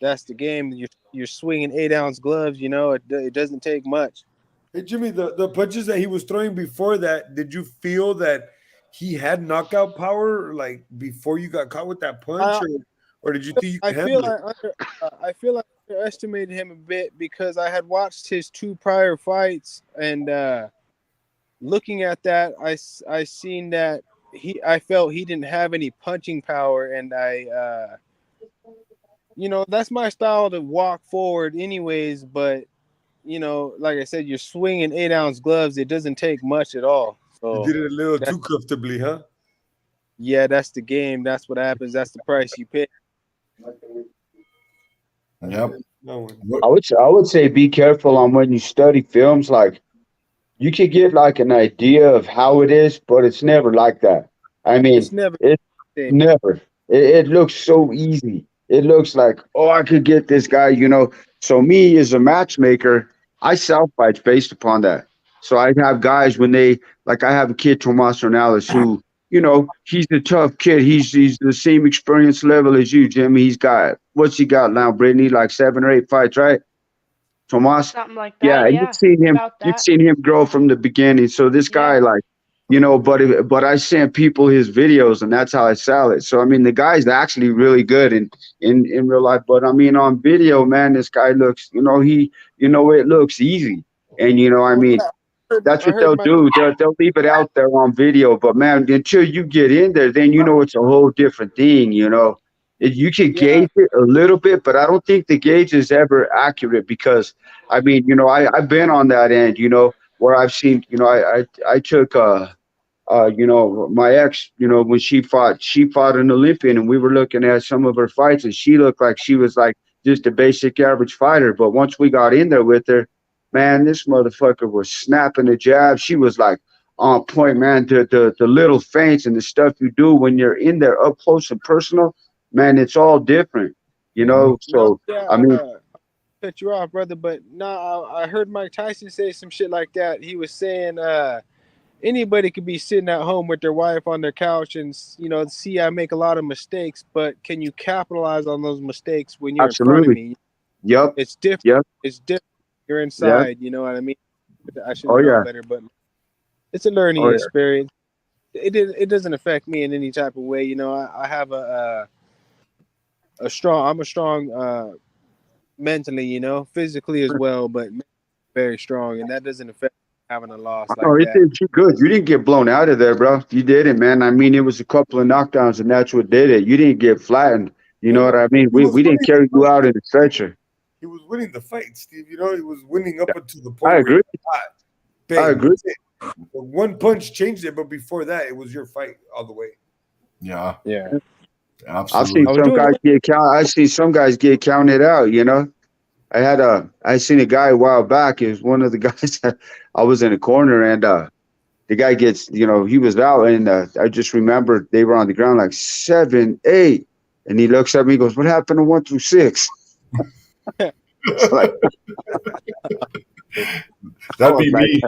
That's the game. You're swinging 8-ounce gloves. It doesn't take much. Hey, Jimmie, the punches that he was throwing before that, did you feel that he had knockout power, like before you got caught with that punch, or did you think you could handle it? I feel I underestimated him a bit because I had watched his 2 prior fights, and looking at that, I seen that I felt he didn't have any punching power, and that's my style to walk forward, anyways. But like I said, you're swinging 8-ounce gloves. It doesn't take much at all. So you did it a little too comfortably, huh? Yeah, that's the game. That's what happens. That's the price you pay. Yep. I would say be careful on when you study films. Like, you could get like an idea of how it is, but it's never like that. I mean, It's never. never. It looks so easy. It looks like, oh, I could get this guy, So me as a matchmaker, I sell fights based upon that. So I have guys I have a kid, Tomas Ronaldes, who, he's a tough kid. He's the same experience level as you, Jimmie. What's he got now, Brittany? Like 7 or 8 fights, right? Tomas? Something like that. Yeah, and you've seen him grow from the beginning. So this guy, but I send people his videos, and that's how I sell it. So I mean, the guy's actually really good in real life. But I mean, on video, man, this guy looks, it looks easy. And I mean, that's what they'll do. They'll leave it out there on video. But man, until you get in there, then it's a whole different thing. You can gauge it a little bit, but I don't think the gauge is ever accurate because, I mean, I've been on that end, where I've seen, I took, my ex, when she fought an Olympian, and we were looking at some of her fights, and she looked like she was like just a basic average fighter. But once we got in there with her, man, this motherfucker was snapping the jab. She was like on point, man. The little feints and the stuff you do when you're in there up close and personal, man, it's all different, So I mean, cut you off, brother, but I heard Mike Tyson say some shit like that. He was saying anybody could be sitting at home with their wife on their couch and see I make a lot of mistakes, but can you capitalize on those mistakes when you're in front of me? Yep. It's different. Yep. It's different. You're inside. Yep. You know what I mean? I should know better, but it's a learning experience. It doesn't affect me in any type of way. I have I'm strong mentally, physically as well, but very strong, and that doesn't affect having a loss like that. It did you good. You didn't get blown out of there, bro. You didn't, man. I mean, it was a couple of knockdowns, and that's what did it. You didn't get flattened. You know what I mean? We didn't carry you out in the stretcher. He was winning the fight, Steve. He was winning up until the point. I agree. I agree. One punch changed it, but before that, it was your fight all the way. Yeah. Yeah. Absolutely. I've seen some guys get counted out, I seen a guy a while back. It was one of the guys that I was in a corner, and the guy gets, he was out, and I just remember they were on the ground like 7, 8, and he looks at me and goes, "What happened to 1 through 6?" Like, that'd be me.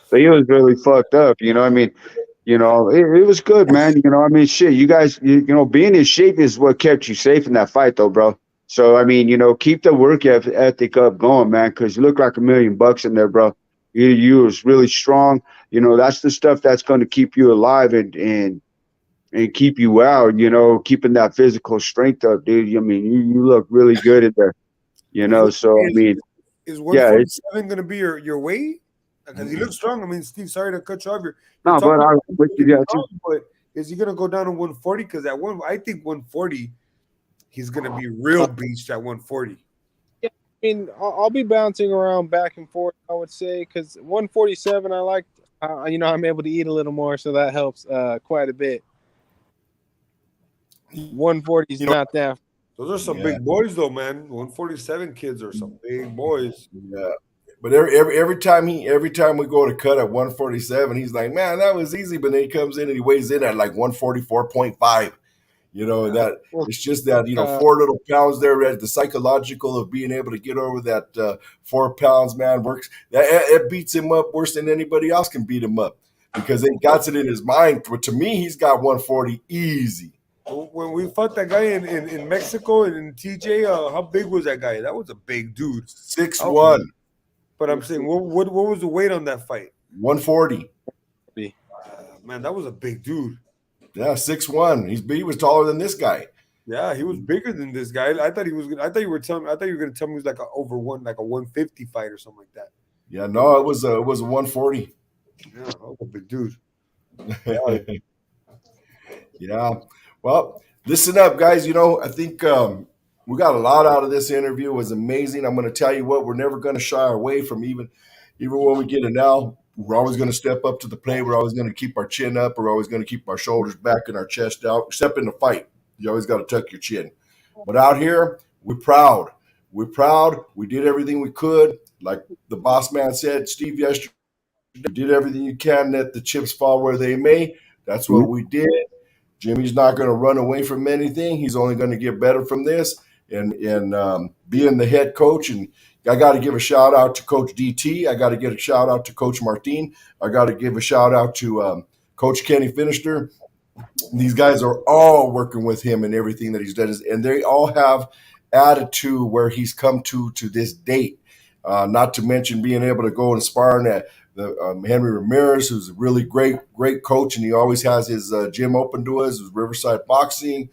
So he was really fucked up, I mean, You know, it was good, man. You know, I mean, shit, you guys, you know, being in shape is what kept you safe in that fight, though, bro. So, I mean, you know, keep the work ethic up going, man, because you look like $1,000,000 in there, bro. You was really strong. You know, that's the stuff that's going to keep you alive and keep you out. You know, keeping that physical strength up, dude. I mean, you look really good in there. You know, so I mean, Is yeah, 147 going to be your weight? Because he looks strong. I mean, Steve, sorry to cut you off. You're no, but talking I about with you there too. strong, but is he going to go down to 140? Because I think 140, he's going to be real beached at 140. Yeah, I mean, I'll be bouncing around back and forth, I would say, because 147, I like, you know, I'm able to eat a little more, so that helps quite a bit. 140 is not that. Those are some big boys, though, man. 147 kids are some big boys. Yeah. But every time we go to cut at 147, he's like, man, that was easy. But then he comes in and he weighs in at like 144.5. You know, that Well, it's just that, 4 little pounds there at the psychological of being able to get over that 4 pounds, man, works. It beats him up worse than anybody else can beat him up because it got it in his mind. But to me, he's got 140 easy. When we fought that guy in Mexico and in TJ, how big was that guy? That was a big dude. 6'1". But I'm saying, what was the weight on that fight? 140. Man, that was a big dude. Yeah, 6'1". He was taller than this guy. Yeah, he was bigger than this guy. I thought you were going to tell me he was like a 150 fight or something like that. Yeah, no, it was a 140. Yeah, that was a big dude. Yeah. Well, listen up, guys. I think we got a lot out of this interview. It was amazing. I'm going to tell you what, we're never going to shy away from even when we get it now. We're always going to step up to the plate. We're always going to keep our chin up. We're always going to keep our shoulders back and our chest out, except in the fight. You always got to tuck your chin. But out here, we're proud. We're proud. We did everything we could. Like the boss man said, Steve, yesterday, you did everything you can. Let the chips fall where they may. That's what we did. Jimmie's not going to run away from anything. He's only going to get better from this. And being the head coach, and I got to give a shout out to Coach DT. I got to give a shout out to Coach Martin. I got to give a shout out to Coach Kenny Finister. These guys are all working with him and everything that he's done, and they all have added to where he's come to this date. Not to mention being able to go and sparring at Henry Ramirez, who's a really great coach, and he always has his gym open to us. Riverside Boxing,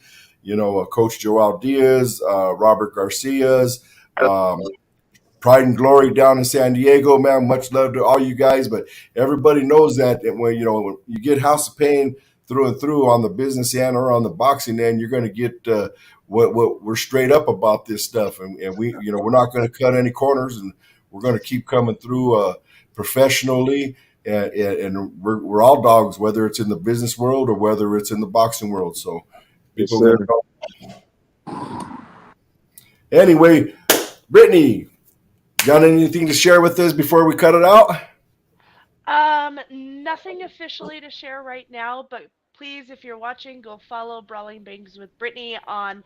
Coach Joel Diaz, Robert Garcia's, Pride and Glory down in San Diego, man. Much love to all you guys, but everybody knows that when when you get House of Pain through and through on the business end or on the boxing end, you're going to get what we're straight up about this stuff, and we we're not going to cut any corners, and we're going to keep coming through professionally, and we're all dogs, whether it's in the business world or whether it's in the boxing world. So people are going to know. Anyway, Brittany, got anything to share with us before we cut it out? Nothing officially to share right now, but please, if you're watching, go follow Brawling Bangs with Brittany on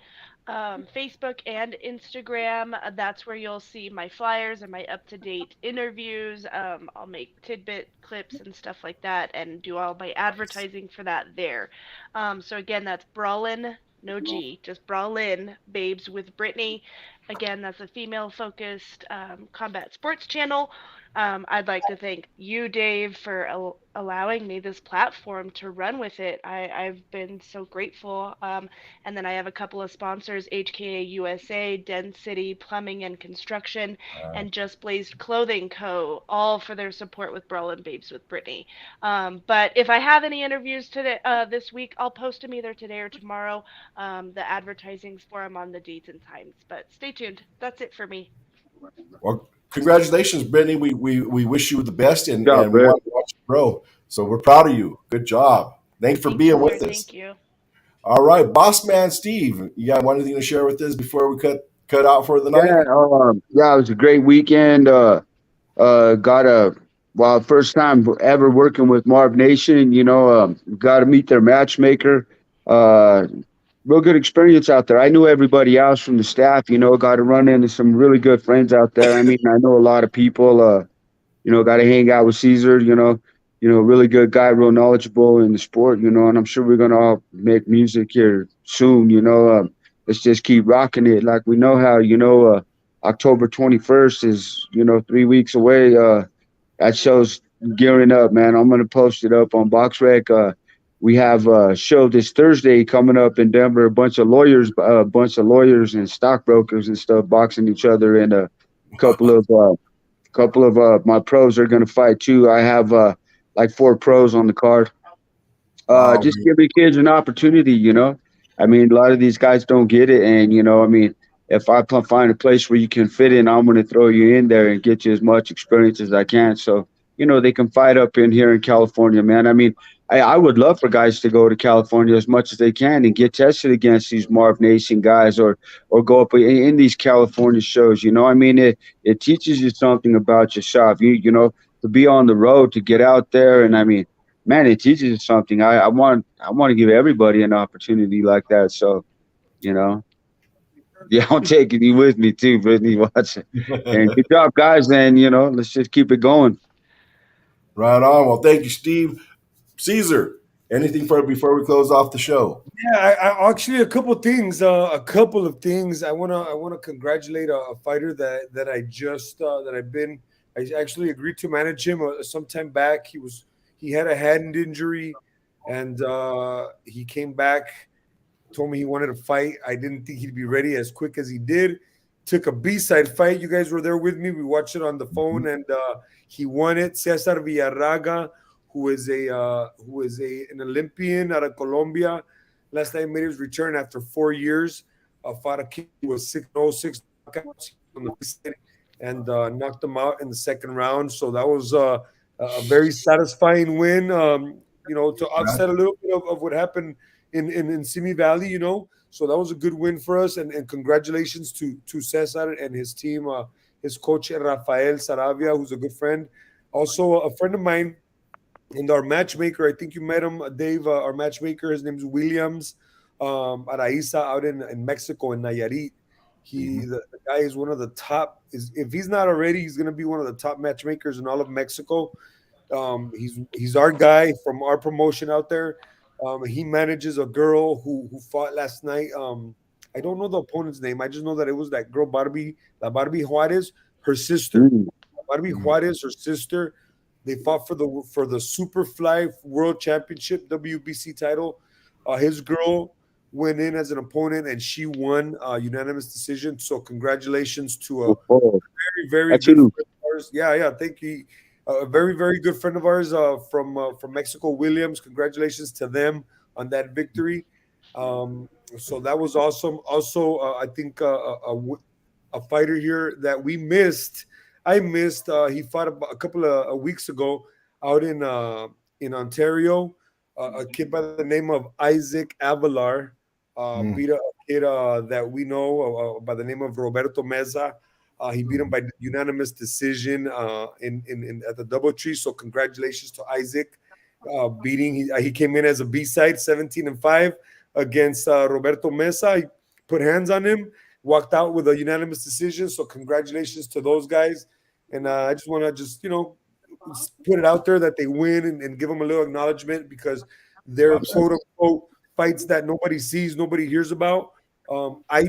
Facebook and Instagram. That's where you'll see my flyers and my up-to-date interviews. I'll make tidbit clips and stuff like that and do all my advertising for that there. So again, that's Brawlin', no G, just Brawlin' Babes with Brittany. Again, that's a female-focused combat sports channel. I'd like to thank you, Dave, for allowing me this platform to run with it. I've been so grateful. And then I have a couple of sponsors, HKA USA, Den City Plumbing and Construction, and Just Blazed Clothing Co., all for their support with Brawlin' Babes with Brittany. But if I have any interviews today, this week, I'll post them either today or tomorrow. The advertising's for them on the dates and times. But stay tuned. That's it for me. Well, congratulations, Brittany. We wish you the best, and we want to watch you grow. So we're proud of you. Good job. Thanks for being with us. Thank you. All right, boss man Steve, you got anything to share with us before we cut out for the night? Yeah, it was a great weekend. First time ever working with Marv Nation. Got to meet their matchmaker. Real good experience out there. I knew everybody else from the staff, got to run into some really good friends out there. I mean, I know a lot of people, got to hang out with Caesar, really good guy, real knowledgeable in the sport, and I'm sure we're gonna all make music here soon. Let's just keep rocking it like we know how. October 21st is 3 weeks away. That show's gearing up, man. I'm gonna post it up on BoxRec. We have a show this Thursday coming up in Denver. A bunch of lawyers and stockbrokers and stuff boxing each other, and a couple of my pros are gonna fight too. I have like 4 pros on the card. Wow. Just giving kids an opportunity. I mean, a lot of these guys don't get it, and I mean, if I find a place where you can fit in, I'm going to throw you in there and get you as much experience as I can. So they can fight up in here in California, man. I mean, I would love for guys to go to California as much as they can and get tested against these Marv Nation guys, or go up in these California shows. I mean, it teaches you something about yourself. To be on the road, to get out there, and I mean, man, it teaches you something. I want to give everybody an opportunity like that. So, you know, yeah, I'm taking you with me too, Brittany. Watch it. And good job, guys. And let's just keep it going. Right on. Well, thank you, Steve. Caesar, anything for before we close off the show? Yeah, I actually a couple of things. I wanna congratulate a fighter that I just that I've been. I actually agreed to manage him some time back. He had a hand injury, and he came back. Told me he wanted to fight. I didn't think he'd be ready as quick as he did. Took a B-side fight. You guys were there with me. We watched it on the phone, and he won it. Cesar Villarraga, who is an Olympian out of Colombia. Last time he made his return after 4 years. Fought a kid who was 6-0, 6 knockouts on the B-side, and knocked him out in the second round. So that was a very satisfying win. To offset a little bit of what happened in Simi Valley, So that was a good win for us, and congratulations to Cesar and his team, his coach Rafael Saravia, who's a good friend, also a friend of mine, and our matchmaker. I think you met him, Dave. Our matchmaker, his name's Williams Araiza, out in Mexico, in Nayarit. The guy is one of the top. If he's not already, he's going to be one of the top matchmakers in all of Mexico. He's our guy from our promotion out there. He manages a girl who fought last night. I don't know the opponent's name. I just know that it was that girl Barbie Juarez, her sister. Barbie Juarez, her sister. They fought for the Superfly World Championship WBC title. His girl went in as an opponent, and she won unanimous decision. So congratulations to a very, very good friend of ours. Yeah, thank you. A very, very good friend of ours from Mexico, Williams. Congratulations to them on that victory. So that was awesome. Also, I think a fighter here that we missed. I missed. He fought a couple of weeks ago out in Ontario. A kid by the name of Isaac Avalar beat a kid that we know by the name of Roberto Meza. He beat him by unanimous decision in at the DoubleTree. So congratulations to Isaac beating. He came in as a B-side, 17-5 against Roberto Mesa. He put hands on him, walked out with a unanimous decision. So congratulations to those guys. And I just want to put it out there that they win and give them a little acknowledgement, because they're quote unquote fights that nobody sees, nobody hears about. I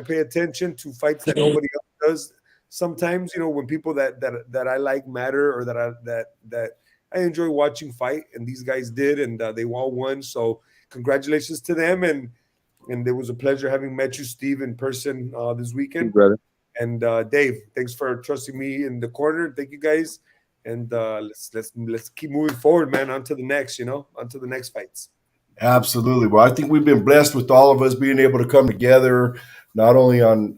pay attention to fights that nobody else does. Sometimes, when people that I like matter, or that I enjoy watching fight, and these guys did, and they all won. So congratulations to them, and it was a pleasure having met you, Steve, in person this weekend. Brother. And Dave, thanks for trusting me in the corner. Thank you guys, and let's keep moving forward, man. On to the next, on to the next fights. Absolutely. Well, I think we've been blessed with all of us being able to come together, not only on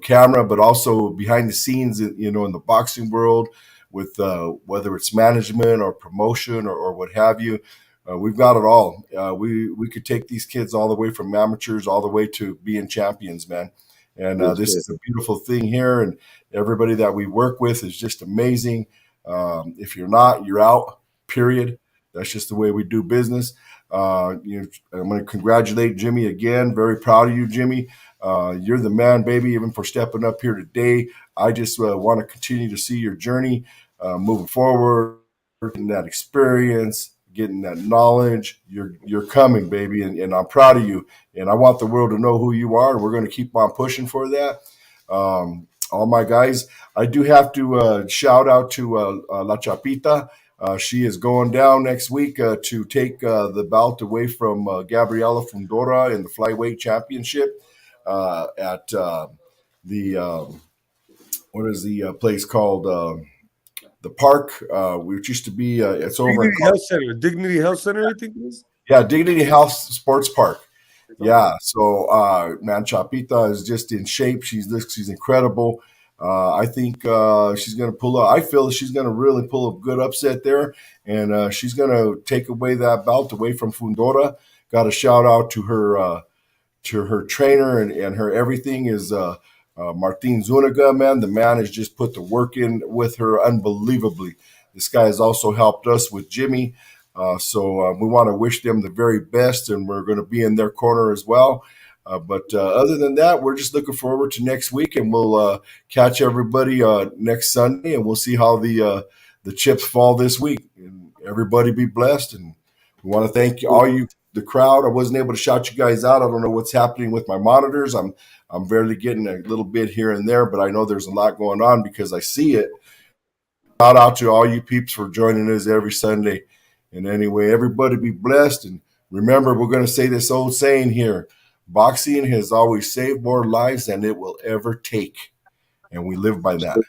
camera, but also behind the scenes, in the boxing world, with whether it's management or promotion or what have you. We've got it all. We could take these kids all the way from amateurs all the way to being champions, man. And this is a beautiful thing here, and everybody that we work with is just amazing. If you're not, you're out, period. That's just the way we do business. I'm going to congratulate Jimmie again. Very proud of you, Jimmie. You're the man, baby, even for stepping up here today. I just want to continue to see your journey moving forward. getting that experience, getting that knowledge. You're coming, baby, and I'm proud of you. And I want the world to know who you are. We're going to keep on pushing for that. All my guys, I do have to shout out to La Chapita. She is going down next week to take the belt away from Gabriela Fundora in the flyweight championship at the what is the place called? The park, which used to be, it's over in Dignity Health Center. Dignity Health Center, I think it is. yeah, Dignity Health Sports Park. Yeah, so man, Chapita is just in shape. She's incredible. I think she's going to pull up. I feel she's going to really pull a good upset there, and she's going to take away that belt away from Fundora. Got a shout out to her trainer and her everything is Martin Zuniga, man. The man has just put the work in with her unbelievably. This guy has also helped us with Jimmie. So we want to wish them the very best, and we're going to be in their corner as well. But other than that, we're just looking forward to next week, and we'll catch everybody next Sunday, and we'll see how the chips fall this week. And everybody be blessed, and we want to thank all you, the crowd. I wasn't able to shout you guys out. I don't know what's happening with my monitors. I'm barely getting a little bit here and there, but I know there's a lot going on because I see it. Shout out to all you peeps for joining us every Sunday. And anyway, everybody be blessed. And remember, we're going to say this old saying here. Boxing has always saved more lives than it will ever take. And we live by that.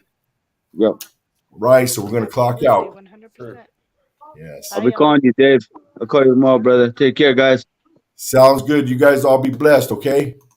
Yep. Right, so we're going to clock out. 100%. Yes. I'll be calling you, Dave. I'll call you tomorrow, brother. Take care, guys. Sounds good. You guys all be blessed, okay?